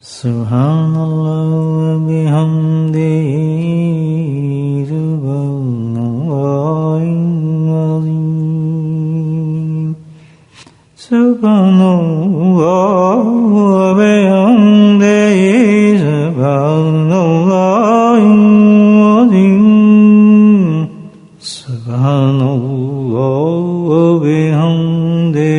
سبحان اللہ و بحمدہ سبحان اللہ العظیم سبحان اللہ و بحمدہ سبحان اللہ العظیم سبحان اللہ و بحمدہ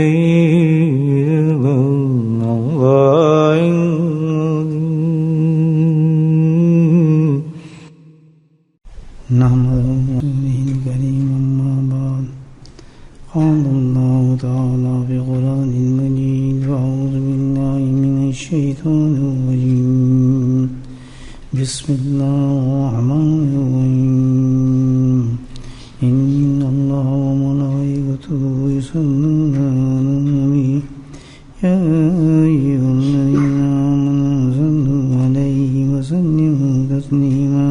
بسم اللہ الرحمن الرحیم ان اللہ وملائکتہ یصلون علی النبی یا ایھا الذین آمنوا صلوا علیہ وسلموا تسلیما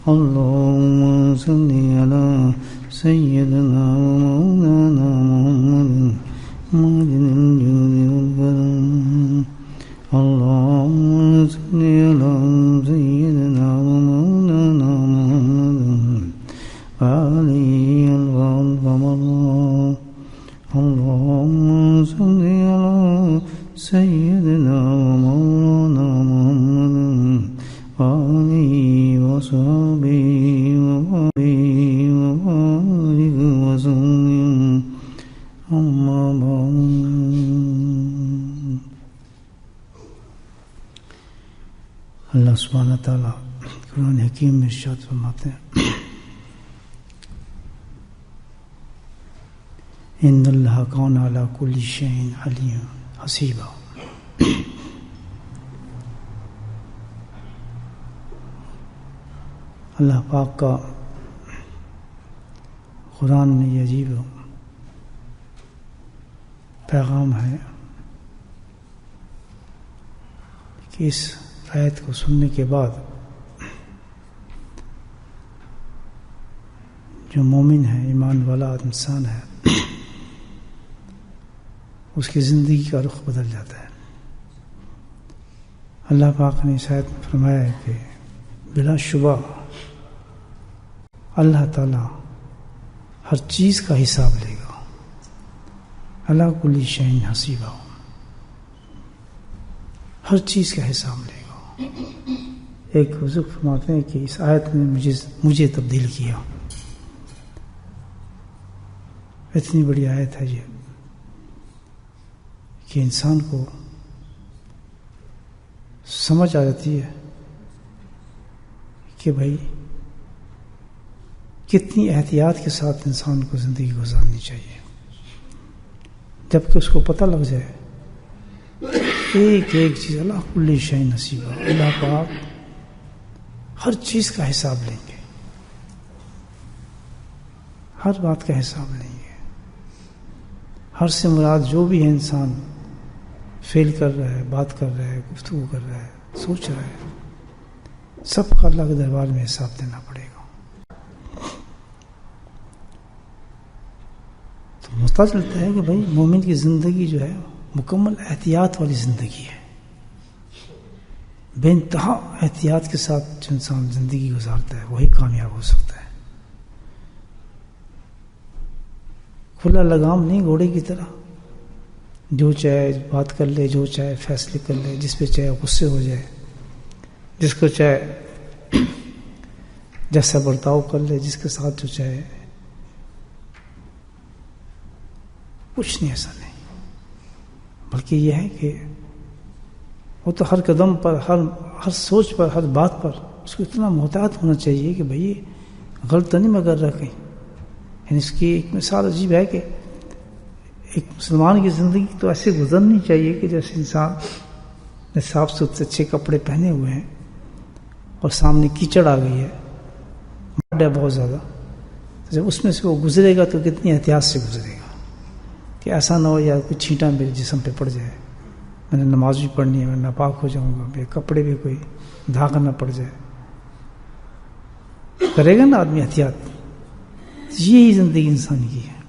اللہم صل علی سیدنا ومولانا محمد معدن الجود والکرم اللہم صل علی سیدنا ومولانا محمد وعلى القمر اللہم صل علی سیدنا ومولانا محمد وعلى وصحبہ وبارک وسلم اما بعد اللہ سبحانہ تعالیٰ قرآن حکیم میں ارشاد فرماتے ہیں ان اللہ کان علی کل شیء علیم حسیبا اللہ پاک کا قرآن میں یہ عجیب پیغام ہے کہ اس آیت کو سننے کے بعد جو مومن ہے ایمان والا انسان ہے اس کی زندگی کا رخ بدل جاتا ہے. اللہ پاک نے اس آیت میں فرمایا ہے کہ بلا شبہ اللہ تعالیٰ ہر چیز کا حساب لے گا. اللہ کل شیء حسیبہ ہر چیز کا حساب لے گا. ایک بزرگ فرماتے ہیں کہ اس آیت نے مجھے تبدیل کیا. اتنی بڑی آیت ہے یہ کہ انسان کو سمجھ آ جاتی ہے کہ بھائی کتنی احتیاط کے ساتھ انسان کو زندگی گزارنی چاہیے. جب کہ اس کو پتہ لگ جائے ایک ایک چیز اللہ کل شیء نصیبہ اللہ پاک ہر چیز کا حساب لیں گے, ہر بات کا حساب لیں گے. ہر سے مراد جو بھی ہے انسان فیل کر رہا ہے, بات کر رہا ہے, گفتگو کر رہا ہے, سوچ رہا ہے, سب کا اللہ کے دربار میں حساب دینا پڑے گا. تو پتہ چلتا ہے کہ بھائی مومن کی زندگی جو ہے مکمل احتیاط والی زندگی ہے. بے انتہا احتیاط کے ساتھ جو انسان زندگی گزارتا ہے وہی کامیاب ہو سکتا ہے. کھلا لگام نہیں گھوڑے کی طرح, جو چاہے بات کر لے, جو چاہے فیصلے کر لے, جس پہ چاہے غصے ہو جائے, جس کو چاہے جیسا برتاؤ کر لے, جس کے ساتھ جو چاہے. کچھ نہیں ایسا نہیں, بلکہ یہ ہے کہ وہ تو ہر قدم پر, ہر سوچ پر, ہر بات پر اس کو اتنا محتاط ہونا چاہیے کہ بھئی غلط تو نہیں میں کر رہا کہیں. یعنی اس کی ایک مثال عجیب ہے کہ ایک مسلمان کی زندگی تو ایسے گزرنی چاہیے کہ جیسے انسان نے صاف ستھرے اچھے کپڑے پہنے ہوئے ہیں اور سامنے کیچڑ آ گئی ہے, مڈ ہے بہت زیادہ, تو جب اس میں سے وہ گزرے گا تو کتنی احتیاط سے گزرے گا کہ ایسا نہ ہو یا کوئی چھینٹا میرے جسم پہ پڑ جائے, میں نے نماز بھی پڑھنی ہے, میں ناپاک ہو جاؤں گا, میرے کپڑے بھی کوئی دھاگا نہ پڑ جائے. کرے گا نا آدمی احتیاط. یہی زندگی انسان کی ہے.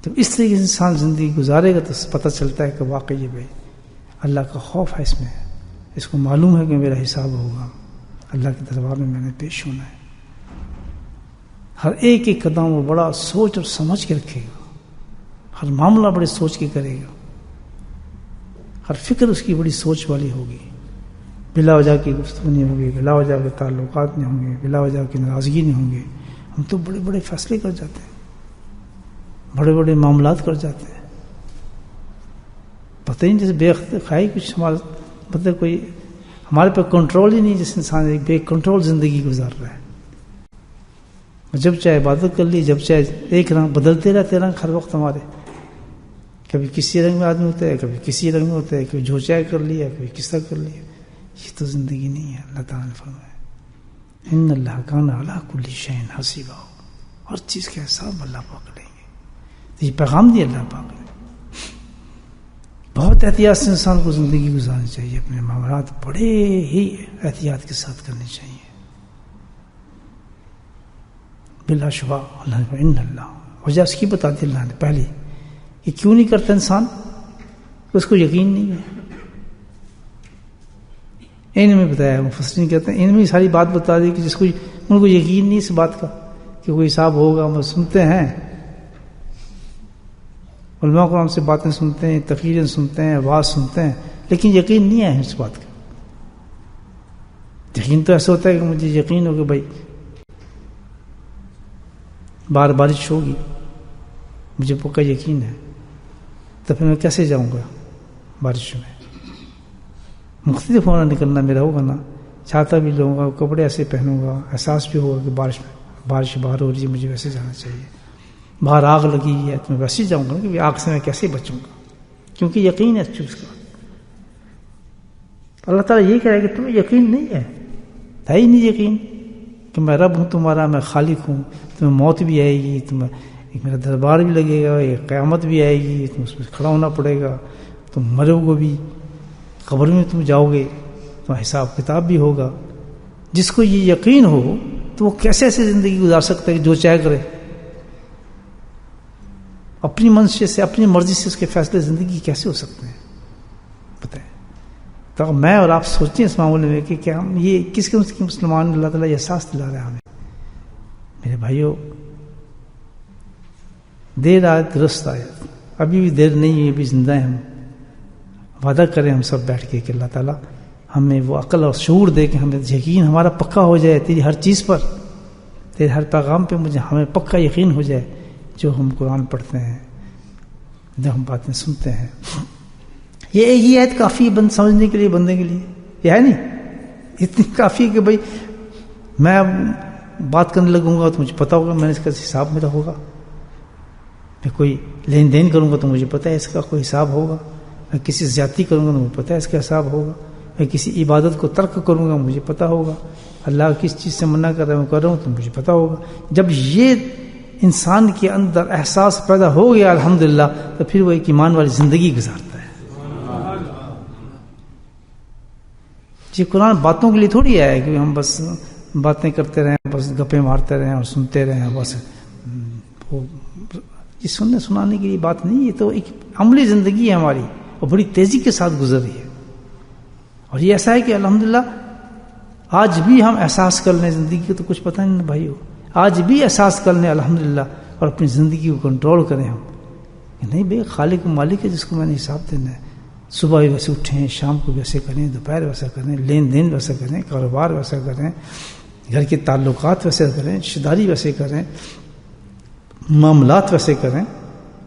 جب اس طریقے سے انسان زندگی گزارے گا تو پتہ چلتا ہے کہ واقعی بھائی اللہ کا خوف ہے اس میں, اس کو معلوم ہے کہ میرا حساب ہوگا، اللہ کے دربار میں میں نے پیش ہونا ہے۔ ہر ایک ایک قدم وہ بڑا سوچ اور سمجھ کے رکھے گا، ہر معاملہ بڑے سوچ کے کرے گا، ہر فکر اس کی بڑی سوچ والی ہوگی، بلا وجہ کی گفتگو نہیں ہوگی، بلا وجہ کے تعلقات نہیں ہوں گے، بلا وجہ کی ناراضگی نہیں ہوں گے۔ ہم تو بڑے بڑے فیصلے کر جاتے ہیں، بڑے بڑے معاملات کر جاتے ہیں، پتہ ہی نہیں، جیسے بے خائی کچھ ہمارا مطلب کوئی ہمارے پہ کنٹرول ہی نہیں، جس انسان ایک بے کنٹرول زندگی گزار رہا ہے، جب چاہے عبادت کر لی، جب چاہے ایک رنگ بدلتے رہتے رنگ ہر وقت ہمارے، کبھی کسی رنگ میں آدمی ہوتا ہے، کبھی کسی رنگ میں ہوتا ہے، کبھی جو چاہے کر لیا، کبھی کس طرح کر لیا۔ یہ تو زندگی نہیں ہے۔ اللہ تعالیٰ نے فرمایا ان اللہ کان علی کل شیء حسیبا، ہر چیز کا حساب اللہ پاک لیں گے۔ تو یہ پیغام دیا اللہ پاک نے۔ بہت احتیاط سے انسان کو زندگی گزارنی چاہیے، اپنے معاملات بڑے ہی احتیاط کے ساتھ کرنے چاہیے۔ بلا شبہ اللہ نے ان اللہ، وجہ اس کی بتا دی اللہ نے پہلے کہ کیوں نہیں کرتا انسان، اس کو یقین نہیں ہے۔ ان میں بتایا، مفسرین کہتے ہیں ان میں ساری بات بتا دی کہ جس کو ان کو یقین نہیں اس بات کا کہ کوئی حساب ہوگا۔ ہم سنتے ہیں، علماء کرام سے باتیں سنتے ہیں، تقریریں سنتے ہیں، آواز سنتے ہیں، لیکن یقین نہیں ہے اس بات کا۔ یقین تو ایسا ہوتا ہے کہ مجھے یقین ہو کہ بھائی باہر بارش ہوگی، مجھے پکا یقین ہے، تو پھر میں کیسے جاؤں گا بارش میں؟ مختلف ہونا نکلنا میرا ہوگا نا، چھاتا بھی لوں گا، کپڑے ایسے پہنوں گا، احساس بھی ہوگا کہ بارش باہر ہو رہی ہے، مجھے ویسے جانا چاہیے۔ باہر آگ لگی ہے تو میں ویسے جاؤں گا کہ آگ سے میں کیسے بچوں گا، کیونکہ یقین ہے اس چیز کا۔ اللہ تعالیٰ یہ کہہ رہا ہے کہ تمہیں یقین نہیں ہے ہی نہیں یقین کہ میں رب ہوں تمہارا، میں خالق ہوں، تمہیں موت بھی آئے گی، تمہیں ایک میرا دربار بھی لگے گا، ایک قیامت بھی آئے گی، تم اس میں کھڑا ہونا پڑے گا، تم مرو گے بھی، قبر میں تم جاؤ گے، تمہارا حساب کتاب بھی ہوگا۔ جس کو یہ یقین ہو تو وہ کیسے ایسے زندگی گزار سکتا ہے کہ جو چاہے کرے، اپنی منشیت سے، اپنی مرضی سے اس کے فیصلے زندگی کیسے ہو سکتے ہیں؟ بتائیں۔ تو میں اور آپ سوچتے ہیں اس معاملے میں کہ کیا ہم یہ کس قسم کے مسلمان اللہ تعالیٰ احساس دلا رہا ہے ہمیں؟ میرے بھائیوں، دیر آئے درست آئے، ابھی بھی دیر نہیں ہے، ابھی زندہ ہیں ہم۔ وعدہ کریں ہم سب بیٹھ کے کہ اللہ تعالیٰ ہمیں وہ عقل اور شعور دے کہ ہمیں یقین ہمارا پکا ہو جائے تیری ہر چیز پر، تیرے ہر پیغام پہ ہمیں پکا یقین ہو جائے، جو ہم قرآن پڑھتے ہیں، جو ہم باتیں سنتے ہیں۔ یہ ایک ہی آیت کافی بند سمجھنے کے لیے، بندے کے لیے یہ ہے نہیں، اتنی کافی کہ بھائی میں بات کرنے لگوں گا تو مجھے پتا ہوگا، میں نے اس کا حساب میرا ہوگا، میں کوئی لین دین کروں گا تو مجھے پتا ہے اس کا کوئی حساب ہوگا، میں کسی زیادتی کروں گا تو مجھے پتا ہے اس کا حساب ہوگا، میں کسی عبادت کو ترک کروں گا مجھے پتا ہوگا، اللہ کس چیز سے منع کر رہا ہے میں کر رہا ہوں تو مجھے پتا ہوگا۔ جب یہ انسان کے اندر احساس پیدا ہو گیا الحمدللہ، تو پھر وہ ایک ایمان والی زندگی گزارتا ہے۔ یہ قرآن باتوں کے لیے تھوڑی ہے کہ ہم بس باتیں کرتے رہیں، بس گپیں مارتے رہیں اور سنتے رہیں، بس یہ سننے سنانے کے لیے بات نہیں، یہ تو ایک عملی زندگی ہے ہماری، اور بڑی تیزی کے ساتھ گزر رہی ہے۔ اور یہ ایسا ہے کہ الحمدللہ آج بھی ہم احساس کر لیں زندگی کو، تو کچھ پتہ نہیں بھائیو، آج بھی احساس کر لیں الحمدللہ، اور اپنی زندگی کو کنٹرول کریں ہم کہ نہیں بھائی خالق و مالک ہے جس کو میں نے حساب دینا ہے۔ صبح بھی ویسے اٹھیں، شام کو ویسے کریں، دوپہر ویسا کریں، لین دین ویسا کریں، کاروبار ویسا کریں، گھر کے تعلقات ویسے کریں، رشتہ داری ویسے کریں، معاملات ویسے کریں،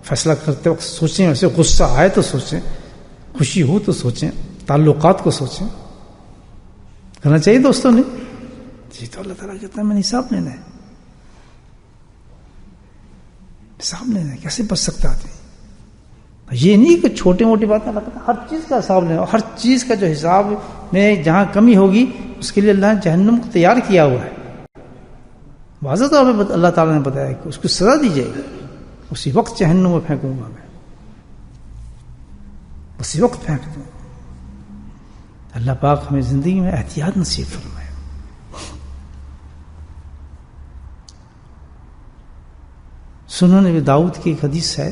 فیصلہ کرتے وقت سوچیں ویسے، غصہ آئے تو سوچیں، خوشی ہو تو سوچیں، تعلقات کو سوچیں، کرنا چاہیے دوستوں نے۔ جی تو اللہ تعالیٰ کہتا ہے میں نے حساب لینا ہے، حساب لینا ہے، کیسے بچ سکتا آدمی؟ یہ نہیں کہ چھوٹی موٹی باتیں، اللہ کہتا ہے ہر چیز کا حساب لینا، ہر چیز کا جو حساب میں جہاں کمی ہوگی اس کے لیے اللہ نے جہنم کو تیار کیا ہوا ہے۔ واضح طور پہ اللہ تعالیٰ نے بتایا کہ اس کو سزا دی جائے گی، اسی وقت جہنم میں پھینکوں گا میں، اسی وقت پھینک دوں گا۔ اللہ پاک ہمیں زندگی میں احتیاط نصیب فرمائے۔ سنن نبی داؤد کی ایک حدیث ہے،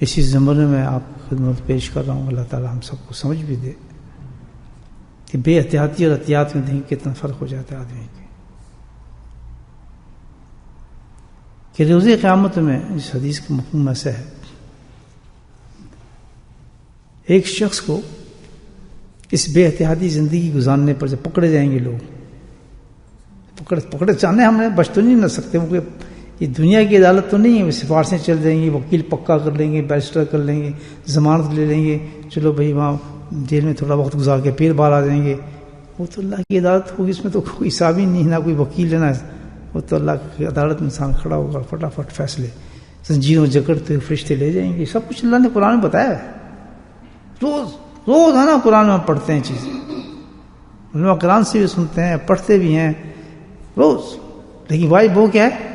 اسی زمانے میں آپ کی خدمت پیش کر رہا ہوں. اللہ تعالیٰ ہم سب کو سمجھ بھی دے کہ بے احتیاطی اور احتیاط میں دیکھیں کتنا فرق ہو جاتا ہے آدمی کے. کہ روز قیامت میں اس حدیث کا مفہوم ایسا ہے، ایک شخص کو اس بے احتیاطی زندگی گزارنے پر جب پکڑے جائیں گے لوگ، پکڑے چاہنے ہم نے بچ تو نہیں نہ سکتے، یہ دنیا کی عدالت تو نہیں ہے. سفارشیں چل جائیں گی، وکیل پکا کر لیں گے، بیرسٹر کر لیں گے، ضمانت لے لیں گے، چلو بھائی وہاں جیل میں تھوڑا وقت گزار کے پھر باہر آ جائیں گے. وہ تو اللہ کی عدالت ہوگی، اس میں تو کوئی حساب ہی نہیں، نہ کوئی وکیل لینا. وہ تو اللہ کی عدالت میں انسان کھڑا ہوگا، فٹافٹ فیصلے زنجیروں جکڑتے فرشتے لے جائیں گے. سب کچھ اللہ نے قرآن میں بتایا ہے. روز ہے نا قرآن میں پڑھتے ہیں چیزیں، علماء قرآن سے بھی سنتے ہیں، پڑھتے بھی ہیں روز. لیکن بھائی وہ کیا ہے؟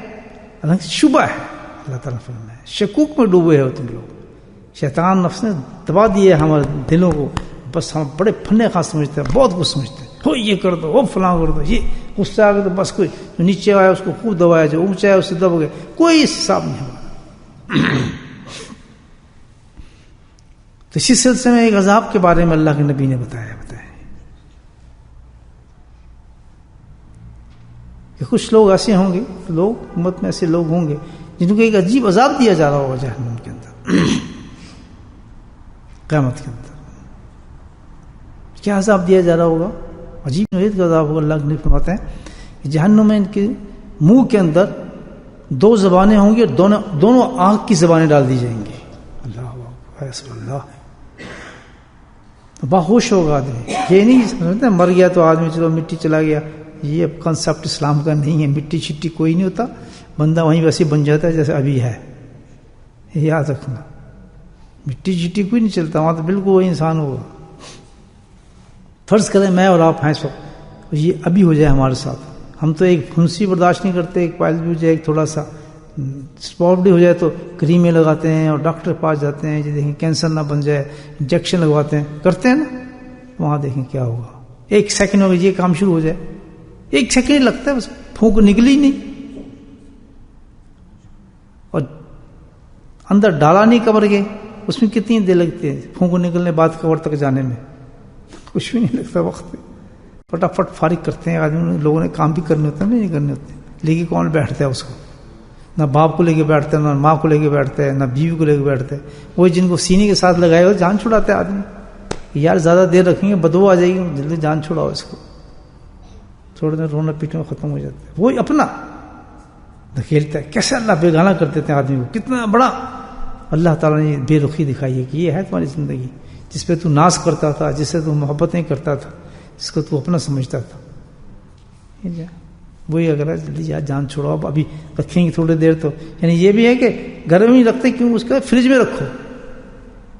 اللہ شبہ ہے. اللہ تعالیٰ فرمایا ہے شکوک میں ڈوبے ہو تم لوگ. شیطان نفس نے دبا دیے ہمارے دلوں کو، بس ہم بڑے فنے خاص سمجھتے ہیں، بہت کچھ سمجھتے ہیں. ہو یہ کر دو، ہو فلاں کر دو، یہ غصہ آ گیا تو بس کوئی جو نیچے آیا اس کو خوب دبایا، جو اونچا ہے اس سے دب گئے. کوئی حساب نہیں ہمارا. تو اسی سلسلے میں ایک عذاب کے بارے میں اللہ کے نبی نے بتایا کہ کچھ لوگ ایسے ہوں گے، لوگ امت میں ایسے لوگ ہوں گے جن کو ایک عجیب عذاب دیا جا رہا ہوگا جہنم کے اندر قیامت کے اندر. کیا عذاب دیا جا رہا ہوگا؟ عجیب نوعیت کا عذاب ہوگا. اللہ کے نبی فرماتے ہیں کہ جہنم میں ان کے منہ کے اندر دو زبانیں ہوں گی اور دونوں آنکھ کی زبانیں ڈال دی جائیں گی. اللہ باہوش ہوگا آدمی. یہ نہیں سمجھتے مر گیا تو آدمی چلو مٹی چلا گیا. یہ اب کنسپٹ اسلام کا نہیں ہے. مٹی چھٹی کوئی نہیں ہوتا، بندہ وہیں ویسے بن جاتا ہے جیسے ابھی ہے. یاد رکھنا، مٹی چھٹی کوئی نہیں چلتا وہاں، تو بالکل وہی انسان ہوگا. فرض کریں میں اور آپ ہیں سو، یہ ابھی ہو جائے ہمارے ساتھ، ہم تو ایک پھنسی برداشت نہیں کرتے، ایک پائل بھی ہو جائے، ایک تھوڑا سا اسپاٹ بھی ہو جائے تو کریمیں لگاتے ہیں اور ڈاکٹر پاس جاتے ہیں، دیکھیں کینسر نہ بن جائے، انجیکشن لگواتے ہیں، کرتے ہیں نا. وہاں دیکھیں کیا ہوگا. ایک سیکنڈ میں یہ کام شروع ہو جائے، ایک سیکنڈ لگتا ہے بس، پھونک نکلی نہیں اور اندر ڈالا نہیں کور کے، اس میں کتنی دیر لگتی ہے پھونک نکلنے بعد کور تک جانے میں؟ کچھ بھی نہیں لگتا وقت. فٹافٹ فارغ کرتے ہیں آدمی. لوگوں نے کام بھی کرنے ہوتے ہیں، نہیں کرنے ہوتے. لے کے کون بیٹھتا ہے اس کو؟ نہ باپ کو لے کے بیٹھتا ہے، نہ ماں کو لے کے بیٹھتا ہے، نہ بیوی کو لے کے بیٹھتا ہے. وہی جن کو سینے کے ساتھ لگائے ہو جان چھڑاتا ہے آدمی. یار زیادہ دیر رکھیں گے بدبو آ جائے گی، جلدی جان چھڑاؤ اس کو. تھوڑے دیر رونا پیٹنا ختم ہو جاتا ہے. وہی اپنا دھکیلتا ہے. کیسے اللہ بیگانہ کر دیتے ہیں آدمی کو. کتنا بڑا اللہ تعالیٰ نے بے رخی دکھائی ہے کہ یہ ہے تمہاری زندگی، جس پہ تو ناز کرتا تھا، جس سے تو محبتیں کرتا تھا، جس کو تو اپنا سمجھتا تھا. وہی اگر جلدی جان چھوڑو. اب ابھی رکھیں گے تھوڑی دیر تو، یعنی یہ بھی ہے کہ گھر میں نہیں رکھتے، کیوں؟ اس کا فریج میں رکھو،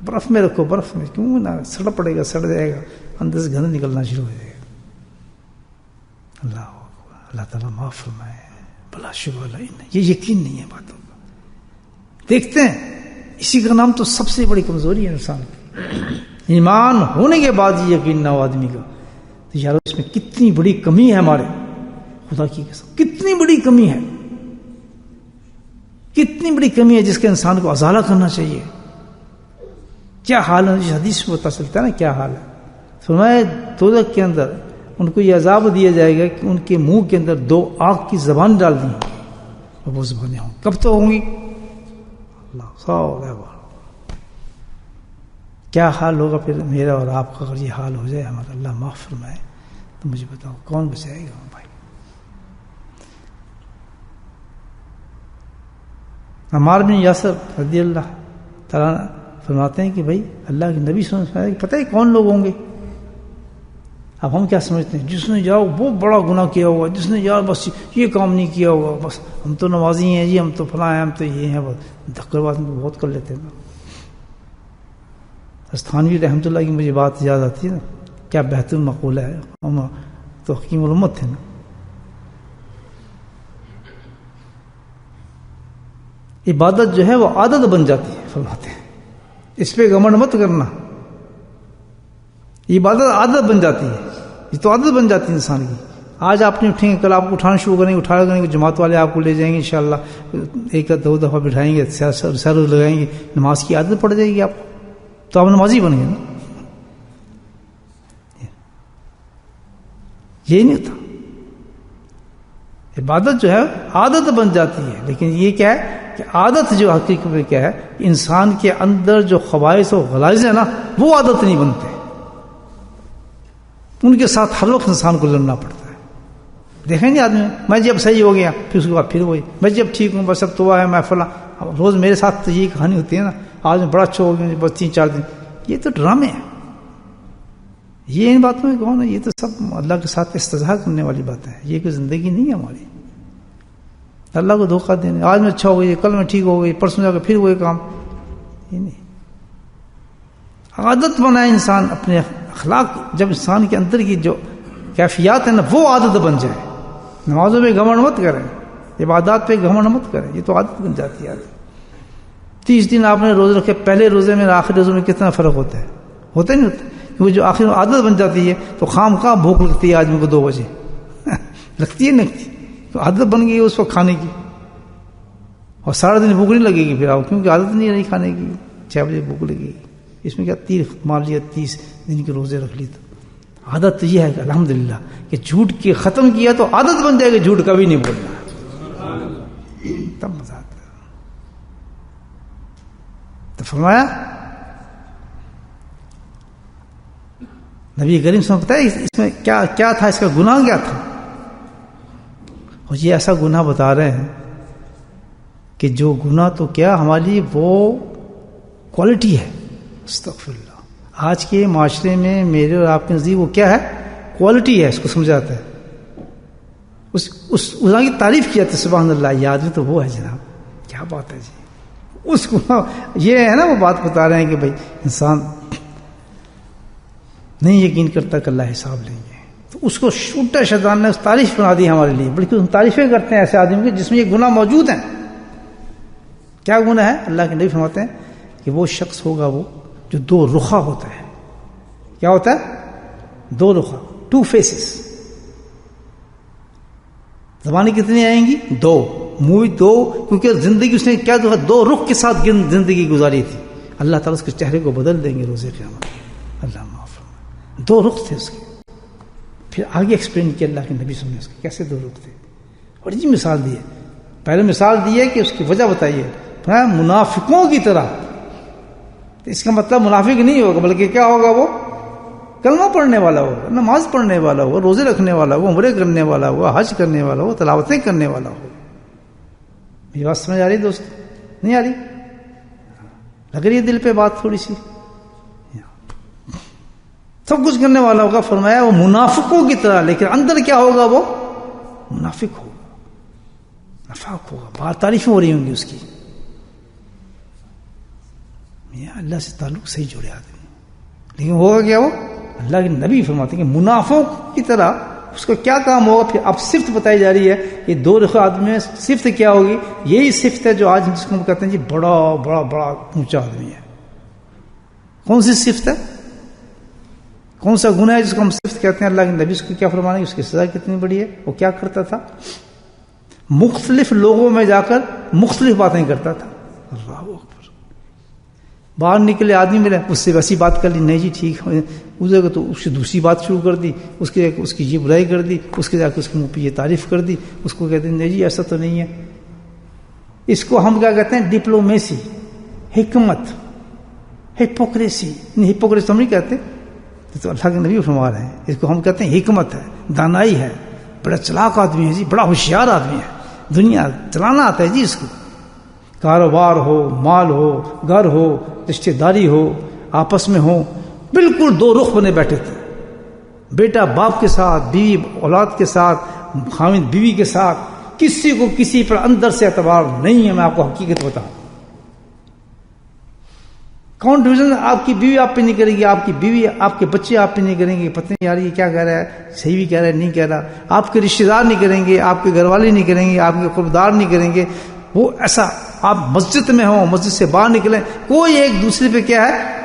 برف میں رکھو، برف میں کیوں نہ سڑ پڑے گا، سڑ جائے گا، اندر سے گند نکلنا شروع ہو جائے گا. اللہ تعالیٰ معاف فرمائے. بلا شبہ اللہ، یہ یقین نہیں ہے باتوں کا. دیکھتے ہیں اسی کا نام تو سب سے بڑی کمزوری ہے انسان کی. ایمان ہونے کے بعد یہ یقین نہ ہو آدمی کا، تو یار اس میں کتنی بڑی کمی ہے ہمارے. خدا کی قسم کتنی بڑی کمی ہے، کتنی بڑی کمی ہے جس کے انسان کو ازالہ کرنا چاہیے. کیا حال ہے؟ جس حدیث میں پتہ چلتا ہے نا کیا حال ہے. فرمایا دوزخ کے اندر ان کو یہ عذاب دیا جائے گا کہ ان کے منہ کے اندر دو آگ کی زبان ڈال دی اور وہ زبانیں ہوں. کب تو ہوں گی؟ اللہ کیا حال ہوگا پھر میرا اور آپ کا اگر یہ حال ہو جائے ہمارا. اللہ معاف فرمائے. تو مجھے بتاؤ کون بچائے گا بھائی؟ عمار بن یاسر رضی اللہ تعالیٰ فرماتے ہیں کہ بھائی اللہ کے نبی صلی اللہ علیہ وسلم پتہ ہے کون لوگ ہوں گے. اب ہم کیا سمجھتے ہیں؟ جس نے جاؤ بہت بڑا گناہ کیا ہوگا، جس نے یار بس یہ کام نہیں کیا ہوگا، بس ہم تو نمازی ہیں جی، ہم تو فلاں ہیں، ہم تو یہ ہیں. دھکر بات بہت کر لیتے ہیں نا. استھانوی رحمۃ اللہ کی مجھے بات یاد آتی ہے نا، کیا بہترین مقولہ ہے. ہم تو حکیم الامت تھے نا. عبادت جو ہے وہ عادت بن جاتی ہے، فرماتے ہیں اس پہ گھمنڈ مت کرنا. عبادت عادت بن جاتی ہے، یہ تو عادت بن جاتی ہے انسان کی. آج آپ نہیں اٹھیں گے، کل آپ کو اٹھانا شروع کریں گے، اٹھا کریں گے، جماعت والے آپ کو لے جائیں گے انشاءاللہ، ایک دو دفعہ بٹھائیں گے، سر لگائیں گے، نماز کی عادت پڑ جائے گی آپ کو، تو آپ نمازی بن گئے نا. یہی نہیں ہوتا. عبادت جو ہے عادت بن جاتی ہے، لیکن یہ کیا ہے کہ عادت جو حقیقت میں کیا ہے، انسان کے اندر جو خواہش و غلائز ہے نا، وہ عادت نہیں بنتے، ان کے ساتھ ہر وقت انسان کو لڑنا پڑتا ہے. دیکھیں گے آدمی، میں جب صحیح ہو گیا پھر اس کے بعد پھر وہی، میں جب ٹھیک ہوں بس اب تو ہے میں فلاں. روز میرے ساتھ تو یہی کہانی ہوتی ہے نا، آج میں بڑا اچھا ہو گیا بس 3-4 دن. یہ تو ڈرامے ہیں، یہ ان باتوں میں کون ہے؟ یہ تو سب اللہ کے ساتھ استہزاء کرنے والی باتیں ہیں. یہ کوئی زندگی نہیں ہے ہماری، اللہ کو دھوکہ دینے. آج میں اچھا ہو گئی، کل میں ٹھیک ہو گئی، پرسوں جا کے پھر وہی کام. یہ نہیں، عادت بنائے انسان اپنے اخلاق. جب انسان کے اندر کی جو کیفیات ہیں نا وہ عادت بن جائے. نمازوں پہ گھمنڈ مت کریں، عبادات پہ گھمنڈ مت کریں، یہ تو عادت بن جاتی ہے. 30 دن آپ نے روزے رکھے، پہلے روزے میں آخری روزے میں کتنا فرق ہوتا ہے؟ ہوتا ہی نہیں ہوتا. کیونکہ جو آخر عادت بن جاتی ہے تو خواہ بھوک لگتی ہے آدمی کو 2 بجے لگتی ہے لگتی، تو عادت بن گئی ہے اس وقت کھانے کی، اور سارا دن بھوک نہیں لگے گی پھر آپ، کیونکہ عادت نہیں رہی کھانے کی. 6 بجے بھوک لگے گی. اس میں کیا 30 مان لیا، 30 دن کے روزے رکھ لی. تو عادت یہ ہے کہ الحمدللہ کہ جھوٹ کی ختم کیا تو عادت بن جائے گی جھوٹ کبھی نہیں بولنا، تب مزہ آتا ہے. تو فرمایا نبی کریم صلی اللہ علیہ وسلم، اس میں کیا تھا، اس کا گناہ کیا تھا. اور یہ ایسا گناہ بتا رہے ہیں کہ جو گناہ تو کیا ہمارے لیے وہ کوالٹی ہے. استغفر اللہ. آج کے معاشرے میں میرے اور آپ کے نزدیک وہ کیا ہے؟ کوالٹی ہے. اس کو سمجھاتا ہے، اس کی تعریف کی جاتی ہے. سبحان اللہ، یہ آدمی تو وہ ہے جناب، کیا بات ہے جی. اس کو یہ ہے نا وہ بات بتا رہے ہیں کہ بھائی انسان نہیں یقین کرتا کہ اللہ حساب لیں گے، تو اس کو الٹا شیطان نے اس تعریف بنا دی ہمارے لیے. بلکہ ہم تعریفیں کرتے ہیں ایسے آدمی کی جس میں یہ گناہ موجود ہیں. کیا گناہ ہے؟ اللہ کے نبی فرماتے ہیں کہ وہ شخص ہوگا وہ جو 2 رخا ہوتا ہے. کیا ہوتا ہے؟ 2 رخا، 2 فیسز. زبانیں کتنی آئیں گی؟ 2. منہ 2، کیونکہ زندگی اس نے کیا 2 رخ کے ساتھ زندگی گزاری تھی. اللہ تعالیٰ اس کے چہرے کو بدل دیں گے روزے قیامت. اللہ معاف فرمائے. 2 رخ تھے اس کے. پھر آگے ایکسپلین کیا اللہ کے نبی صلی اللہ علیہ وسلم نے کیسے 2 رخ تھے. اور یہ مثال دی ہے. پہلے مثال دی ہے کہ اس کی وجہ بتائیے. منافقوں کی طرح. اس کا مطلب منافق نہیں ہوگا، بلکہ کیا ہوگا؟ وہ کلمہ پڑھنے والا ہوگا، نماز پڑھنے والا ہوگا، روزے رکھنے والا ہوگا، عمرے کرنے والا ہوگا، حج کرنے والا ہوگا، تلاوتیں کرنے والا ہوگا. یہ بات سمجھ آ رہی دوست؟ نہیں آ رہی؟ لگ رہی ہے دل پہ بات تھوڑی سی؟ سب کچھ کرنے والا ہوگا. فرمایا وہ منافقوں کی طرح، لیکن اندر کیا ہوگا؟ وہ منافق ہوگا، نفاق ہوگا. باہر تعریفیں ہو رہی ہوں گی اس کی. اللہ سے تعلق صحیح جوڑے آدمی، لیکن ہوگا کیا؟ وہ اللہ کے نبی فرماتے ہیں کہ منافق کی طرح اس کا کیا کام ہوگا. پھر اب صفت بتائی جا رہی ہے کہ 2 رخ آدمی میں صفت کیا ہوگی. یہی صفت ہے جو آج ہم جس کو ہم کہتے ہیں جی بڑا اونچا آدمی ہے. کون سی صفت ہے؟ کون سا گناہ ہے جس کو ہم صفت کہتے ہیں؟ اللہ کے نبی اس کو کیا فرمانے، اس کی سزا کتنی بڑی ہے. وہ کیا کرتا تھا؟ مختلف لوگوں میں جا کر مختلف باتیں کرتا تھا. اللہ اکبر. باہر نکلے آدمی ملے، اس سے ویسی بات کر لی، نہیں جی ٹھیک ہے. اسے تو اس سے دوسری بات شروع کر دی، اس کی یہ برائی کر دی، اس کے جا کے اس کے منہ پہ یہ تعریف کر دی. اس کو کہتے ہیں نہیں جی ایسا تو نہیں ہے. اس کو ہم کیا کہتے ہیں؟ ڈپلومیسی، حکمت، ہپوکریسی. ہپوکریسی ہم نہیں کہتے، تو اللہ کے نبی فرما رہے ہیں اس کو ہم کہتے ہیں حکمت ہے، دانائی ہے. بڑا چلاک آدمی ہے جی، بڑا ہوشیار آدمی ہے، دنیا چلانا آتا ہے جی اس کو. کاروبار ہو، مال ہو، گھر ہو، رشتہ داری ہو، آپس میں ہو، بالکل 2 رخ بنے بیٹھے تھے. بیٹا باپ کے ساتھ، بیوی اولاد کے ساتھ، خاوند بیوی کے ساتھ. کسی کو کسی پر اندر سے اعتبار نہیں ہے. میں آپ کو حقیقت بتاؤں، کاؤنٹ ڈویژن آپ کی بیوی آپ پہ نہیں کرے گی، آپ کی بیوی آپ کے بچے آپ پہ نہیں کریں گے. پتہ نہیں یار یہ کیا کہہ رہا ہے، صحیح بھی کہہ رہا ہے نہیں کہہ رہا. آپ کے رشتہ دار نہیں کریں گے، آپ کے گھر والے نہیں کریں گے، آپ کے قربدار نہیں کریں گے. وہ ایسا آپ مسجد میں ہو، مسجد سے باہر نکلیں، کوئی ایک دوسرے پہ کیا ہے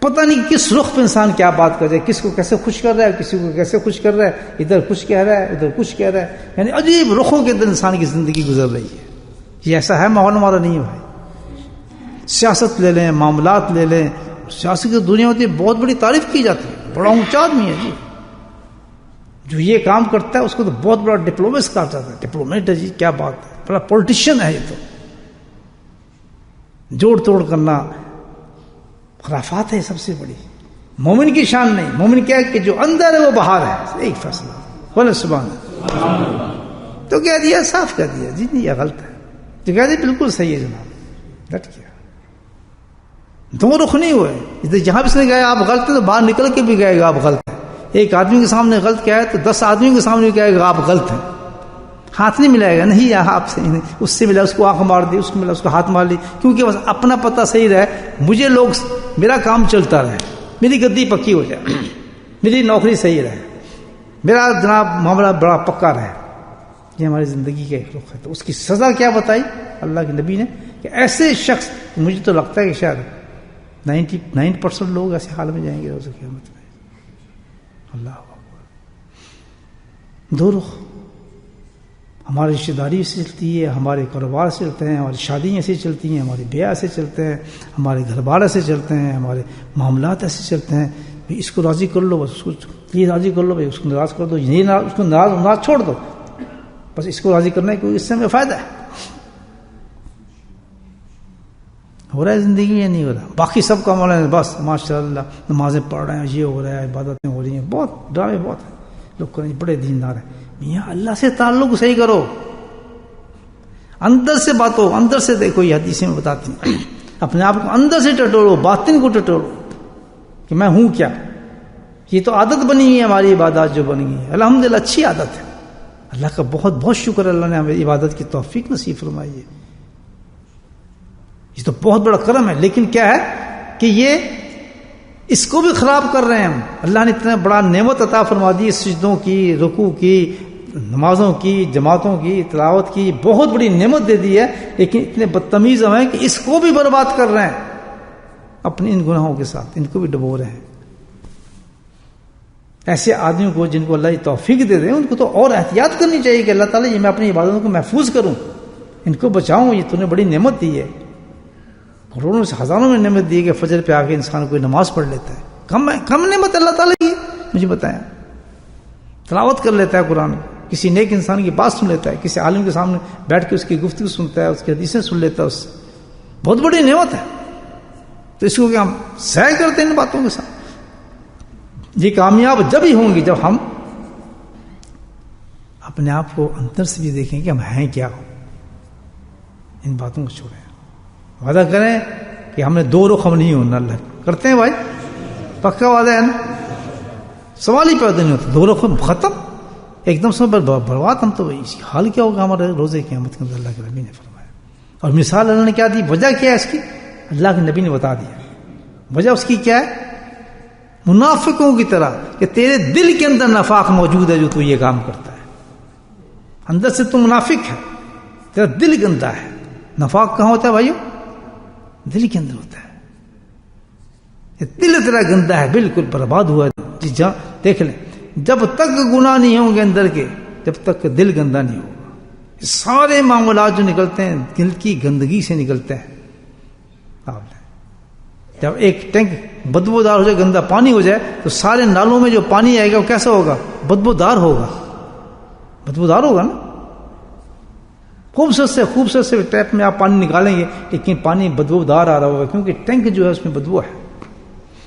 پتہ نہیں کس رخ پہ انسان کیا بات کر رہا ہے، کس کو کیسے خوش کر رہا ہے، کسی کو کیسے خوش کر رہا ہے، ادھر کچھ کہہ رہا ہے ادھر کچھ کہہ رہا ہے، یعنی عجیب رخوں کے اندر انسان کی زندگی گزر رہی ہے. یہ ایسا ہے ماحول ہمارا نہیں ہے بھائی. سیاست لے لیں، معاملات لے لیں، سیاست کی دنیا ہوتی ہے بہت بڑی تعریف کی جاتی ہے، بڑا اونچا آدمی ہے جی، جو یہ کام کرتا ہے اس کو تو بہت بڑا ڈپلومیٹ کہا جاتا ہے. ڈپلومیٹ ہے جی، کیا بات ہے، بڑا پولیٹیشین ہے. یہ تو جوڑ توڑ کرنا خرافات ہے سب سے بڑی. مومن کی شان نہیں. مومن کیا ہے کہ جو اندر ہے وہ باہر ہے. ایک فیصلہ بولے سبحان اللہ. تو کہہ دیا، صاف کہہ دیا جی نہیں یہ غلط ہے، تو کہہ دیا بالکل صحیح ہے جناب، ڈٹ گیا. دو رخ نہیں ہوئے. جہاں بھی اس نے کہا آپ غلط ہیں تو باہر نکل کے بھی کہے گا آپ غلط ہیں. ایک آدمی کے سامنے غلط کیا ہے تو 10 آدمیوں کے سامنے کہے گا آپ غلط ہیں. ہاتھ نہیں ملائے گا، نہیں آپ سے نہیں، اس سے ملا اس کو آنکھ مار دی، اس کو ملا اس کو ہاتھ مار لی، کیونکہ بس اپنا پتہ صحیح رہے، مجھے لوگ، میرا کام چلتا رہے، میری گدی پکی ہو جائے، میری نوکری صحیح رہے، میرا جناب معاملہ بڑا پکا رہے. یہ ہماری زندگی کا ایک رخ ہے. تو اس کی سزا کیا بتائی اللہ کے نبی نے کہ ایسے شخص، مجھے تو لگتا ہے کہ شاید 99% لوگ ایسے حال میں جائیں گے روز قیامت میں. اللہ اکبر. دو رخ. ہماری رشتہ داری سے چلتی ہے، ہمارے کاروبار سے چلتے ہیں، ہماری شادیاں ایسے چلتی ہیں، ہماری بیاہ سے چلتے ہیں، ہمارے گھر بار ایسے چلتے ہیں، ہمارے معاملات ایسے چلتے ہیں. اس کو راضی کر لو، بس اس کو یہ راضی کر لو، بھائی اس کو ناراض کر دو، یہ اس کو ناراض چھوڑ دو، بس اس کو راضی کرنا ہے کیونکہ اس سے ہمیں فائدہ ہے. ہو رہا ہے زندگی میں یا نہیں ہو رہا؟ باقی سب کا معاملہ ہے بس ماشاء اللہ نمازیں پڑھ رہے ہیں، یہ ہو رہا ہے، عبادتیں ہو رہی ہیں، بہت ڈرامے بہت ہیں لوگ کریں، بڑے دیندار ہیں. میاں اللہ سے تعلق صحیح کرو، اندر سے باتو، اندر سے دیکھو. یہ حدیثیں میں بتاتی ہیں، اپنے آپ کو اندر سے ٹٹولو، باطن کو ٹٹولو کہ میں ہوں کیا. یہ تو عادت بنی ہوئی ہے ہماری عبادات جو بن گئی ہے، الحمدللہ اچھی عادت ہے. اللہ کا بہت بہت شکر، اللہ نے ہمیں عبادت کی توفیق نصیب فرمائی ہے. یہ تو بہت بڑا کرم ہے. لیکن کیا ہے کہ یہ اس کو بھی خراب کر رہے ہیں ہم. اللہ نے اتنا بڑا نعمت عطا فرما دی، سجدوں کی، رکوع کی، نمازوں کی، جماعتوں کی، تلاوت کی، بہت بڑی نعمت دے دی ہے. لیکن اتنے بدتمیز ہیں کہ اس کو بھی برباد کر رہے ہیں اپنے ان گناہوں کے ساتھ، ان کو بھی ڈبو رہے ہیں. ایسے آدمیوں کو جن کو اللہ کی توفیق دے دے ان کو تو اور احتیاط کرنی چاہیے کہ اللہ تعالیٰ یہ میں اپنی عبادتوں کو محفوظ کروں، ان کو بچاؤں. یہ تو نے بڑی نعمت دی ہے، کروڑوں سے ہزاروں میں نعمت دی ہے کہ فجر پہ آ کے انسان کوئی نماز پڑھ لیتا ہے. کم نعمت اللہ تعالیٰ کی مجھے بتایا. تلاوت کر لیتا ہے قرآن، کسی نیک انسان کی بات سن لیتا ہے، کسی عالم کے سامنے بیٹھ کے اس کی گفتگو سنتا ہے، اس کی حدیثیں سن لیتا ہے، اس سے بہت بڑی نعمت ہے. تو اس کو کیا ہم ضائع کرتے ہیں ان باتوں کے ساتھ؟ یہ کامیاب جب ہی ہوں گی جب ہم اپنے آپ کو اندر سے بھی دیکھیں کہ ہم ہیں کیا. ان باتوں کو چھوڑیں، وعدہ کریں کہ ہم نے دو رخ ہم نہیں ہونا. اللہ کرتے ہیں بھائی، پکا وعدہ ہے نا، سوال ہی پیدا نہیں ہوتا. دو رخ ختم ایک دم سے برباد. ہم تو حال کیا ہوگا ہمارے روزے قیامت کے اندر؟ اللہ کے نبی نے فرمایا. اور مثال اللہ نے کیا دی، وجہ کیا ہے اس کی؟ اللہ کے نبی نے بتا دیا. وجہ اس کی کیا ہے؟ منافقوں کی طرح کہ تیرے دل کے اندر نفاق موجود ہے جو تو یہ کام کرتا ہے. اندر سے تو منافق ہے، تیرا دل گندا ہے. نفاق کہاں ہوتا ہے بھائیو؟ دل کے اندر ہوتا ہے. یہ دل تیرا گندا ہے، بالکل برباد ہوا ہے. جی جہاں دیکھ لیں، جب تک گناہ نہیں ہوں گے اندر کے، جب تک دل گندا نہیں ہوگا. سارے معاملات جو نکلتے ہیں دل کی گندگی سے نکلتے ہیں. جب ایک ٹینک بدبودار ہو جائے، گندا پانی ہو جائے، تو سارے نالوں میں جو پانی آئے گا وہ کیسا ہوگا؟ بدبودار ہوگا. بدبودار ہوگا نا. خوبصورت سے ٹیپ میں آپ پانی نکالیں گے لیکن پانی بدبودار آ رہا ہوگا، کیونکہ ٹینک جو ہے اس میں بدبو ہے.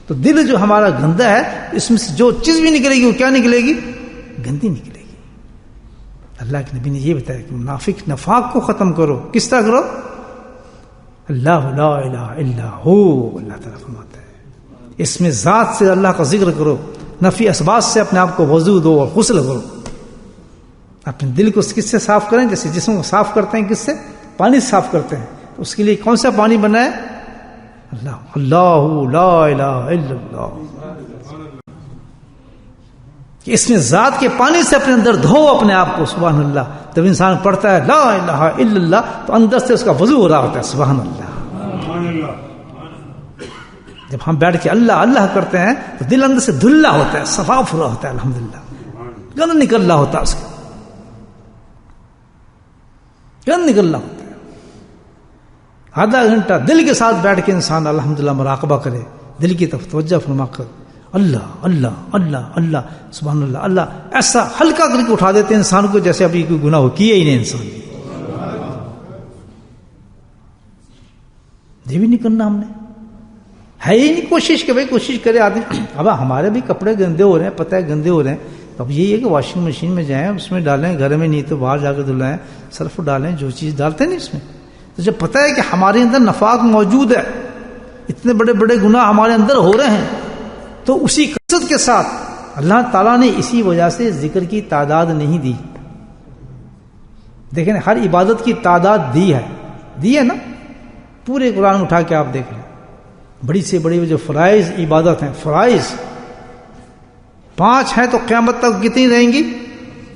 تو دل جو ہمارا گندا ہے، اس میں سے جو چیز بھی نکلے گی وہ کیا نکلے گی؟ گندی نکلے گی. اللہ کے نبی نے یہ بتایا کہ منافق نفاق کو ختم کرو. کس طرح کرو؟ اللہ لا الہ الا ہو، اللہ تعالیٰ فرماتا ہے اس میں ذات سے اللہ کا ذکر کرو. نفی اسباب سے اپنے آپ کو وضو دو اور غسل کرو. اپنے دل کو کس سے صاف کریں؟ جیسے جسم کو صاف کرتے ہیں کس سے؟ پانی سے صاف کرتے ہیں. اس کے لیے کون سا پانی بنا ہے؟ اللہ لا الہ الا اللہ. کہ اس میں ذات کے پانی سے اپنے اندر دھو اپنے آپ کو. سبحان اللہ. جب انسان پڑھتا ہے لا الہ الا اللہ تو اندر سے اس کا وضو ہو رہا ہوتا ہے. سبحان اللہ. جب ہم بیٹھ کے اللہ اللہ کرتے ہیں تو دل اندر سے دھلا ہوتا ہے، صفا فرا ہوتا ہے، الحمدللہ گند نکل رہا ہوتا ہے، اس کا گند نکل رہا ہوتا ہے۔ آدھا گھنٹہ دل کے ساتھ بیٹھ کے انسان الحمدللہ مراقبہ کرے، دل کی طرف توجہ فرما کر اللہ اللہ اللہ اللہ سبحان اللہ اللہ، ایسا ہلکا کر کے اٹھا دیتے ہیں انسان کو جیسے ابھی کوئی گناہ ہو کیا ہی نہیں انسان نے۔ یہ بھی نہیں کرنا ہم نے، ہے ہی نہیں کوشش کہ بھائی کوشش کرے آدمی۔ اب ہمارے بھی کپڑے گندے ہو رہے ہیں، پتہ ہے گندے ہو رہے ہیں، اب یہی ہے کہ واشنگ مشین میں جائیں، اس میں ڈالیں، گھر میں نہیں تو باہر جا کے دھلائیں، سرف ڈالیں، جو چیز ڈالتے ہیں نا اس میں، تو جب پتہ ہے کہ ہمارے اندر نفاق موجود ہے، اتنے بڑے بڑے گناہ ہمارے اندر ہو رہے ہیں، تو اسی کثرت کے ساتھ اللہ تعالیٰ نے اسی وجہ سے ذکر کی تعداد نہیں دی۔ دیکھیں ہر عبادت کی تعداد دی ہے نا، پورے قرآن اٹھا کے آپ دیکھ لیں، بڑی سے بڑی جو فرائض عبادت ہیں، فرائض 5 ہیں تو قیامت تک کتنی رہیں گی؟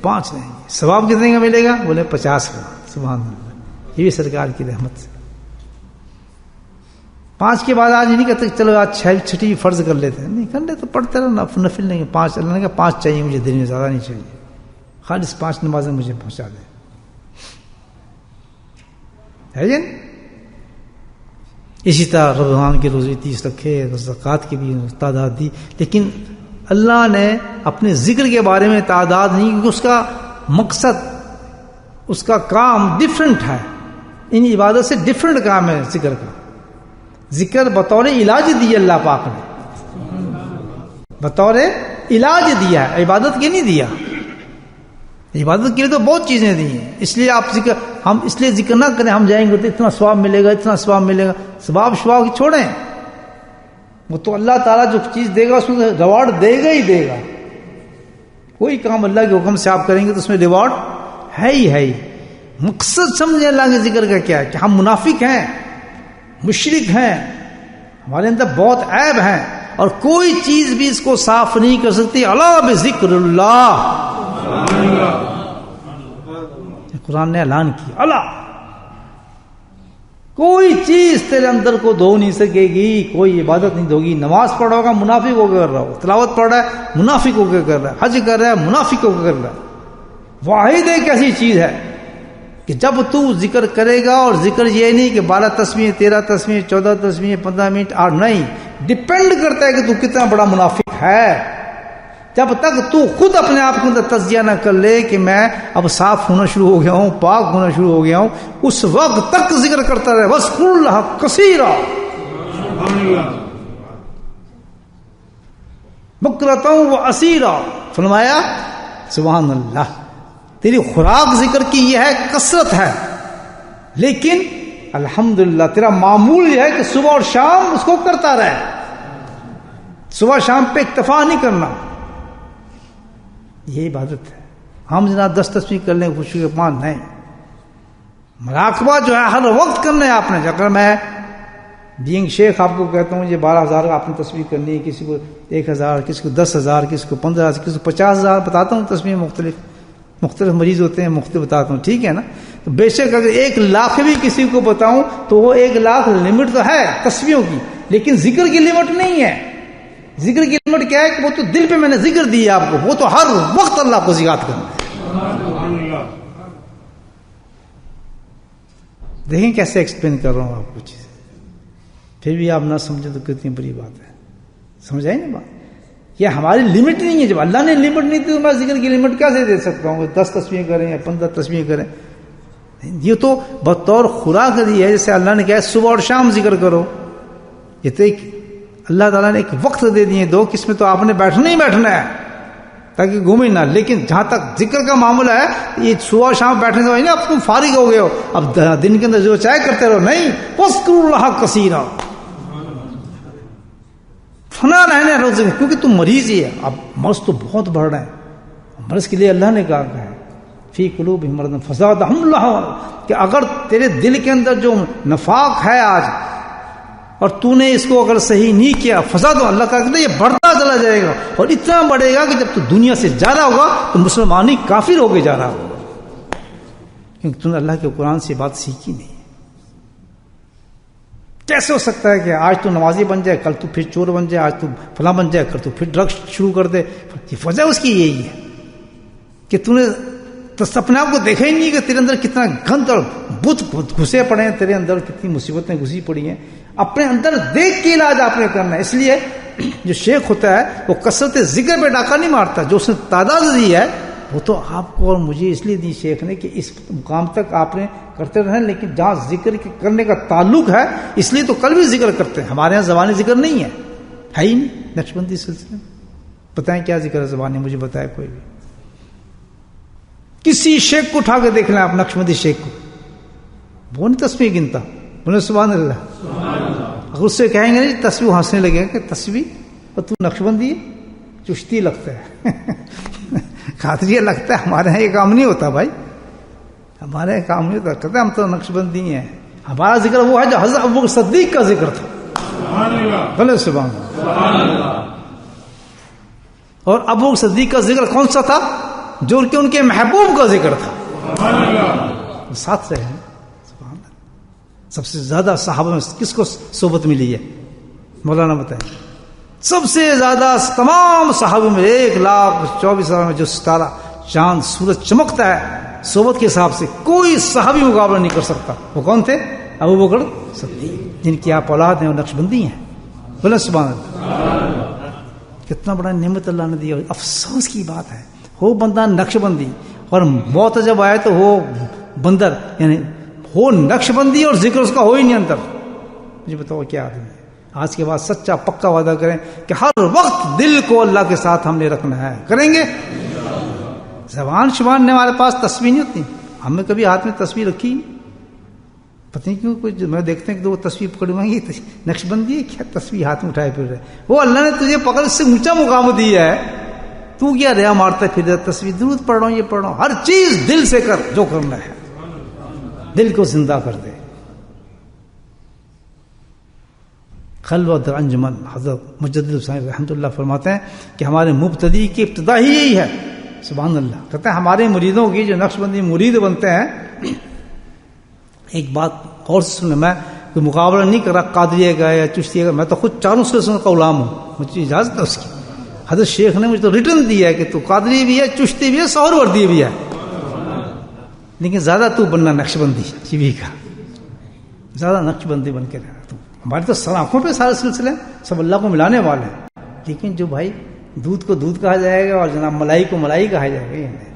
5 رہیں گی۔ ثواب کتنے کا ملے گا؟ بولے 50 کا۔ سبحان اللہ، یہ بھی سرکار کی رحمت سے۔ 5 کے بعد آج نہیں کہتے چلو آج 6 فرض کر لیتے ہیں، نہیں کر لیتے تو پڑھتے رہو، نفل نہیں۔ 5 اللہ نے کہا 5 چاہیے مجھے دن میں، زیادہ نہیں چاہیے، خالص 5 نمازیں مجھے پہنچا دیں، ہے جی۔ اسی طرح رمضان کی روزے 30 رکھے، زکوٰۃ کی بھی تعداد دی، لیکن اللہ نے اپنے ذکر کے بارے میں تعداد نہیں، کیونکہ اس کا مقصد، اس کا کام ڈفرینٹ ہے، ان عبادت سے ڈفرینٹ کام ہے ذکر کا۔ ذکر بطور علاج دیا اللہ پاک نے، بطور علاج دیا ہے، عبادت کے نہیں دیا۔ عبادت کے لیے تو بہت چیزیں دی ہیں، اس لیے آپ ذکر، ہم اس لیے ذکر نہ کریں، ہم جائیں گے تو اتنا ثواب ملے گا، اتنا ثواب ملے گا، ثواب شواب چھوڑیں، وہ تو اللہ تعالیٰ جو چیز دے گا اس میں ریوارڈ دے گا ہی دے گا۔ کوئی کام اللہ کے حکم سے آپ کریں گے تو اس میں ریوارڈ ہے ہی ہے ہی۔ مقصد سمجھیں اللہ کے ذکر کا کیا ہے، کہ ہم منافق ہیں، مشرک ہیں، ہمارے اندر بہت عیب ہیں، اور کوئی چیز بھی اس کو صاف نہیں کر سکتی۔ الا بذکر اللہ، قرآن نے اعلان کیا، اللہ کوئی چیز تیرے اندر کو دھو نہیں سکے گی، کوئی عبادت نہیں دھوگی۔ نماز پڑھ رہا ہوگا منافق ہو کے کر رہا ہو، تلاوت پڑھ رہا ہے منافق ہو کے کر رہا ہے، حج کر رہا ہے منافق ہو کے کر رہا ہے۔ واحد ایک ایسی چیز ہے کہ جب تو ذکر کرے گا، اور ذکر یہ نہیں کہ 12 تسبیح 13 تسبیح 14 تسبیح 15 منٹ، اور نہیں، ڈیپینڈ کرتا ہے کہ تو کتنا بڑا منافق ہے۔ جب تک تو خود اپنے آپ کے اندر تجزیہ نہ کر لے کہ میں اب صاف ہونا شروع ہو گیا ہوں، پاک ہونا شروع ہو گیا ہوں، اس وقت تک ذکر کرتا رہے، وَاذْكُرُوا اللَّهَ كَثِيرًا بُكْرَةً وَأَصِيلًا۔ فرمایا سبحان اللہ، تیری خوراک ذکر کی یہ ہے، کثرت ہے، لیکن الحمدللہ تیرا معمول یہ ہے کہ صبح اور شام اس کو کرتا رہے، صبح شام پہ اکتفا نہیں کرنا، یہ عبادت ہے۔ ہم جناب 10 تسبیح کر لیں، خوشی کے 5 نہیں، مراقبہ جو ہے ہر وقت کرنا ہے آپ نے۔ اگر میں بینگ شیخ آپ کو کہتا ہوں یہ 12,000 آپ نے تسبیح کرنی ہے، کسی کو 1,000، کسی کو 10,000، کسی کو 15,000، کسی کو 50,000 بتاتا ہوں تسبیح، مختلف مریض ہوتے ہیں، مختلف بتاتا ہوں، ٹھیک ہے نا۔ تو بے شک اگر 1,00,000 بھی کسی کو بتاؤں تو وہ 1,00,000 لمٹ تو ہے تسبیحوں کی، لیکن ذکر کی لمٹ نہیں ہے۔ ذکر کی لمٹ کیا ہے کہ وہ تو دل پہ میں نے ذکر دی آپ کو، وہ تو ہر وقت اللہ کو یاد کرنا ہے۔ دیکھیں کیسے ایکسپلین کر رہا ہوں آپ کو چیزیں، پھر بھی آپ نہ سمجھیں تو کتنی بڑی بات ہے۔ سمجھ آئی نا بات؟ یہ ہماری لمٹ نہیں ہے، جب اللہ نے لمٹ نہیں دی تو میں ذکر کی لمٹ کیسے دے سکتا ہوں؟ 10 تسبیح کریں یا 15 تسبیح کریں، یہ تو بطور خوراک دی ہے۔ جیسے اللہ نے کہا صبح اور شام ذکر کرو، یہ تو ایک اللہ تعالیٰ نے ایک وقت دے دیے دو، کہ اس میں تو آپ نے بیٹھنا ہی بیٹھنا ہے تاکہ گھومے نہ۔ لیکن جہاں تک ذکر کا معاملہ ہے، یہ صبح شام بیٹھنے سے نہیں اب تم فارغ ہو گئے ہو، اب دن کے اندر جو چاہے کرتے رہو، نہیں، وَاذْكُرُوا اللَّهَ كَثِيرًا، فنا رہنے روزے میں، کیونکہ تم مریض ہی ہے، اب مرض تو بہت بڑھ رہے ہیں۔ مرض کے لیے اللہ نے کہا ہے فی قلوبہم مرض فزادہم اللہ، کہ اگر تیرے دل کے اندر جو نفاق ہے آج، اور تو نے اس کو اگر صحیح نہیں کیا، فساد اللہ کا کہتا ہے یہ بڑھتا چلا جائے گا، اور اتنا بڑھے گا کہ جب تو دنیا سے جا رہا ہوگا تو مسلمانی کافر ہو کے جا رہا ہوگا، کیونکہ تم نے اللہ کے قرآن سے بات سیکھی نہیں۔ کیسے ہو سکتا ہے کہ آج تو نمازی بن جائے، کل تو پھر چور بن جائے، آج تو فلاں بن جائے، کل تو پھر ڈرگس شروع کر دے؟ یہ وجہ اس کی یہی ہے کہ تو نے اپنے آپ کو دیکھا ہی نہیں کہ تیرے اندر کتنا گند اور بت گھسے پڑے ہیں، تیرے اندر کتنی مصیبتیں گھسی پڑی ہیں. اپنے اندر دیکھ کے علاج آپ نے کرنا ہے. اس لیے جو شیخ ہوتا ہے وہ کثرت ذکر پہ ڈاکہ نہیں مارتا. جو اس نے تعداد دی ہے وہ تو آپ کو اور مجھے اس لیے دی شیخ نے کہ اس مقام تک آپ نے کرتے رہیں، لیکن جہاں ذکر کرنے کا تعلق ہے اس لیے تو کل بھی ذکر کرتے ہیں. ہمارے یہاں زبانی ذکر نہیں ہے ہی نہیں. نقشبندی سلسلے بتائیں کیا ذکر ہے زبانی؟ مجھے بتائے کوئی بھی. کسی شیخ کو اٹھا کے دیکھ لیں آپ، نقشبندی شیخ کو، وہ نہیں تسبیح گنتا. بولے سبحان اللہ. اگر اس سے کہیں گے نہیں تسبیح ہنسنے لگے کہ تسبیح اور تو نقشبندی چشتی لگتا ہے قادریہ لگتا ہے. ہمارے یہاں یہ کام نہیں ہوتا بھائی، ہمارے یہاں کام نہیں ہوتا. کہتے ہیں ہم تو نقشبندی ہیں. ہمارا ذکر وہ ہے جو حضرت ابوبکر صدیق کا ذکر تھا. بولے سبحان اللہ. اور ابوبکر صدیق کا ذکر کون سا تھا؟ جو کہ ان کے محبوب کا ذکر تھا. ساتھ رہے ہیں. سب سے زیادہ صحابہ میں کس کو صحبت ملی ہے؟ مولانا بتائیں. سب سے زیادہ تمام صحابہ میں 1,24,000 میں جو ستارہ چاند سورج چمکتا ہے صحبت کے حساب سے کوئی صحابی مقابلہ نہیں کر سکتا. وہ کون تھے؟ ابوبکر صدیق، جن کی آپ اولاد ہیں اور نقشبندی ہیں. بولے سبحان اللہ. کتنا بڑا نعمت اللہ نے دی. اور افسوس کی بات ہے وہ بندہ نقشبندی اور موت جب آئے تو وہ بندر، یعنی وہ نقشبندی اور ذکر اس کا ہو ہی نہیں اندر. مجھے بتاؤ کیا آدمی ہے؟ آج کے بعد سچا پکا وعدہ کریں کہ ہر وقت دل کو اللہ کے ساتھ ہم نے رکھنا ہے. کریں گے؟ زبان شبان نے ہمارے پاس تسبیح نہیں ہوتی. ہم نے کبھی ہاتھ میں تسبیح رکھی؟ پتہ نہیں کیوں کوئی میں دیکھتے ہیں کہ وہ تسبیح پکڑی ہوئی نقشبندی ہے کیا، تسبیح ہاتھ میں اٹھائے پھر رہے. وہ اللہ نے تجھے پکڑ سے اونچا مقام دیا ہے، تو کیا رہا مارتا پھر تسبیح درود پڑھ رہا ہوں یہ پڑھ رہا ہوں. ہر چیز دل سے کر، جو کرنا ہے دل کو زندہ کر دے. خلوت انجمن حضرت مجدد حسین رحمۃ اللہ فرماتے ہیں کہ ہمارے مبتدی کی ابتدا ہی یہی ہے. سبحان اللہ. کہتے ہیں ہمارے مریدوں کی جو نقشبندی مرید بنتے ہیں، ایک بات اور سنیں، میں کوئی مقابلہ نہیں کر رہا قادریہ کا یا چشتیہ کا، میں تو خود چاروں سلسلوں کا غلام ہوں، مجھے اجازت ہے اس کی. حضرت شیخ نے مجھے تو ریٹرن دیا ہے کہ تو قادری بھی ہے، چشتی بھی ہے، سہر وردی بھی ہے، لیکن زیادہ تو بننا نقشبندی شیوی کا، زیادہ نقشبندی بن کے رہنا. تو ہمارے تو سر آنکھوں پہ سارے سلسلے سب اللہ کو ملانے والے ہیں، لیکن جو بھائی دودھ کو دودھ کہا جائے گا اور جناب ملائی کو ملائی کہا جائے گا، یہ نہیں.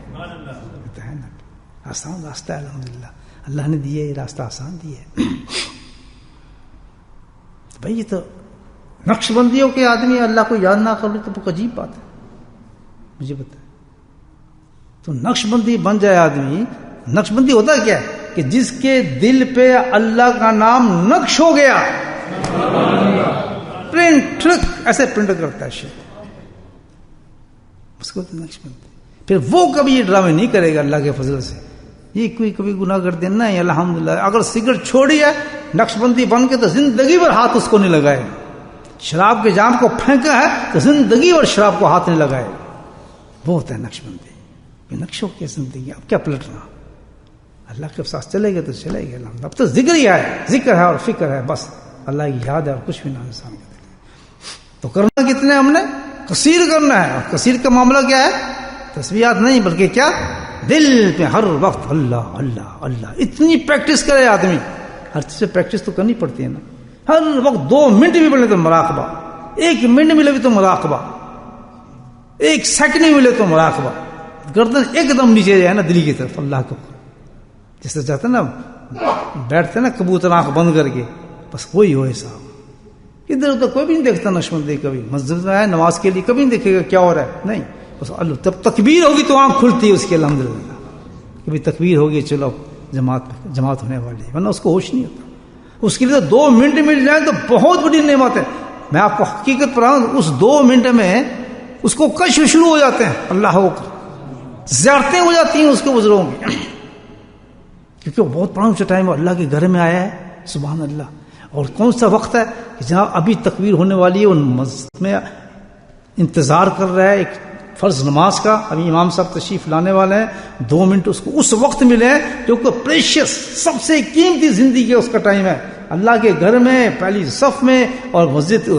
آسان راستہ ہے الحمدللہ، اللہ نے دیا یہ راستہ، آسان دیا ہے. بھائی یہ تو نقشبندیوں کے آدمی اللہ کو یاد نہ کر لے تو بہت عجیب بات ہے. مجھے بتا تو نقشبندی بن جائے آدمی. نقشبندی ہوتا کیا ہے کہ جس کے دل پہ اللہ کا نام نقش ہو گیا، پرنٹ ایسے پرنٹ کرتا ہے شیخ، اس کو نقشبندی. پھر وہ کبھی یہ ڈرامے نہیں کرے گا اللہ کے فضل سے. یہ کوئی کبھی گناہ کر دینا نہیں، الحمدللہ. اگر سگریٹ چھوڑی ہے نقشبندی بن کے تو زندگی بھر ہاتھ اس کو نہیں لگائے. شراب کے جام کو پھینکا ہے تو زندگی بھر شراب کو ہاتھ نہیں لگائے. وہ ہوتا ہے نقشبندی. یہ نقشوں کی زندگی. اب کیا پلٹنا؟ اللہ کے ساتھ چلے گئے تو چلے گئے. اب تو ذکر ہی ہے، ذکر ہے اور فکر ہے، بس اللہ کی یاد ہے اور کچھ بھی نہ انسان کے دل میں. تو کرنا کتنے ہم نے؟ کثیر کرنا ہے. اور کثیر کا معاملہ کیا ہے؟ تسبیحات نہیں بلکہ کیا؟ دل پہ ہر وقت اللہ اللہ اللہ. اتنی پریکٹس کرے آدمی. ہر چیز سے پریکٹس تو کرنی پڑتی ہے نا. ہر وقت 2 منٹ بھی ملے تو مراقبہ، 1 منٹ ملے بھی تو مراقبہ، 1 سیکنڈ بھی ملے تو مراقبہ. گردن ایک دم نیچے جائے نا دلی کی طرف اللہ کو، جیسے چاہتے نا بیٹھتے نا کبوتر آنکھ بند کر کے، بس وہی ہو صاحب. ادھر ادھر کوئی بھی نہیں دیکھتا نقشبندی. کبھی مسجد میں آئے نماز کے لیے کبھی نہیں دیکھے گا کیا ہو رہا ہے، نہیں. بس اللہ تب تکبیر ہوگی تو آنکھ کھلتی ہے اس کی الحمدللہ. کبھی تکبیر ہوگی چلو جماعت ہونے والی ہے، ورنہ اس کو ہوش نہیں ہوتا. اس کے لیے تو 2 منٹ مل جائیں تو بہت بڑی نعمت ہے. میں آپ کو حقیقت پر اس 2 منٹ میں اس کو کشف شروع ہو جاتے ہیں. اللہ ہو زیارتیں ہو جاتی ہیں اس کے بزرگوں کی، کیونکہ وہ بہت بڑا اونچا ٹائم اللہ کے گھر میں آیا ہے. سبحان اللہ. اور کون سا وقت ہے کہ جناب ابھی تکبیر ہونے والی ہے، ان مسجد میں انتظار کر رہا ہے ایک فرض نماز کا. ابھی امام صاحب تشریف لانے والے ہیں. 2 منٹ اس کو اس وقت ملے ہیں جو کہ پریشیس سب سے قیمتی زندگی کا اس کا ٹائم ہے. اللہ کے گھر میں پہلی صف میں اور مسجد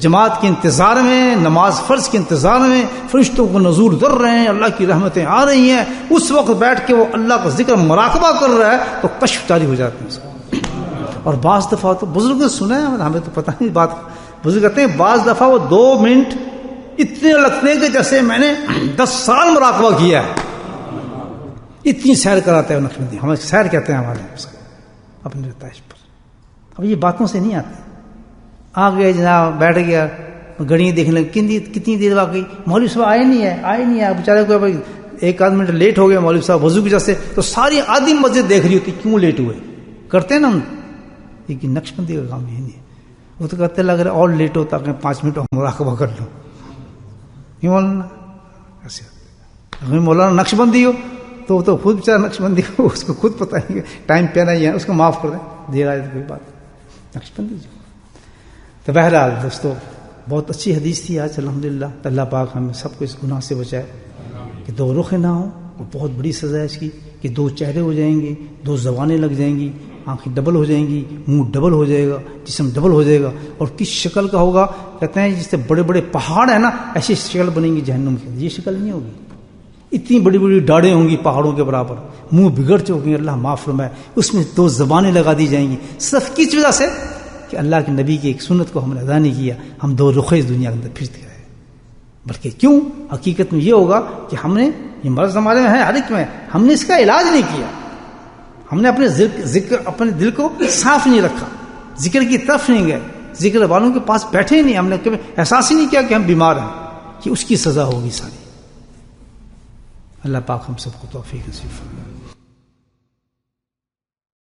جماعت کے انتظار میں، نماز فرض کے انتظار میں، فرشتوں کو نزول در رہے ہیں، اللہ کی رحمتیں آ رہی ہیں، اس وقت بیٹھ کے وہ اللہ کا ذکر مراقبہ کر رہا ہے تو کشف جاری ہو جاتے ہیں اس کو۔ اور بعض دفعہ تو بزرگ نے سنا ہے، ہمیں تو پتہ نہیں بات، بزرگ کہتے ہیں بعض دفعہ وہ 2 منٹ اتنے لگتے ہیں کہ جیسے میں نے 10 سال مراقبہ کیا ہے، اتنی سیر کراتا ہے نقشبندی، ہمیں سیر کہتے ہیں ہمارے اس کو اپنے رتائش پر۔ اب یہ باتوں سے نہیں آتے، آ گئے جناب بیٹھ گیا گھڑی دیکھنے کتنی دیر واقعی مولوی صاحب آئے نہیں ہے بیچارے کو، بھائی 1 آدھ منٹ لیٹ ہو گیا مولوی صاحب وضو کی وجہ سے، تو ساری آدھی مسجد دیکھ رہی ہوتی کیوں لیٹ ہوئے، کرتے ہیں نا ہم، لیکن نقشبندی کا کام یہ نہیں ہے، وہ تو کہتے لگ رہا ہے اور لیٹ ہوتا کہ 5 منٹ مراقبہ کر لوں، یہ مولانا ایسے اگر مولانا نقشبندی ہو تو خود بیچارہ نقشبندی ہو، اس کو خود پتہ نہیں کہ ٹائم پہ نہیں ہے، اس کو معاف کر دیں، دیر آئے تو کوئی بات نقشبندی جو۔ تو بہرحال دوستو بہت اچھی حدیث تھی آج الحمدللہ، اللہ پاک ہم سب کو اس گناہ سے بچائے کہ 2 رخ نہ ہوں، اور بہت بڑی سزا ہے اس کی کہ 2 چہرے ہو جائیں گے، 2 زبانیں لگ جائیں گی، آنکھیں ڈبل ہو جائیں گی، منہ ڈبل ہو جائے گا، جسم ڈبل ہو جائے گا، اور کس شکل کا ہوگا، کہتے ہیں جس سے بڑے بڑے پہاڑ ہیں نا ایسی شکل بنیں گی جہنم کی، یہ شکل نہیں ہوگی، اتنی بڑی بڑی ڈاڑیں ہوں گی پہاڑوں کے برابر، منہ بگڑ چکے، اللہ معاف فرمائے، اس میں 2 زبانیں لگا دی جائیں گی، صرف کس وجہ سے کہ اللہ کے نبی کی ایک سنت کو ہم نے ادا نہیں کیا، ہم 2 رخے اس دنیا کے اندر پھرتے رہے، بلکہ کیوں حقیقت میں یہ ہوگا کہ ہم نے، یہ مرض ہمارے میں ہے ہر ایک میں، ہم نے اس کا علاج نہیں کیا، ہم نے اپنے دل کو صاف نہیں رکھا، ذکر کی طرف نہیں گئے، ذکر والوں کے پاس بیٹھے نہیں، ہم نے کبھی احساس ہی نہیں کیا کہ ہم بیمار ہیں، کہ اس کی سزا ہوگی ساری۔ اللہ پاک ہم سب کو توفیق نصیب فرمائے۔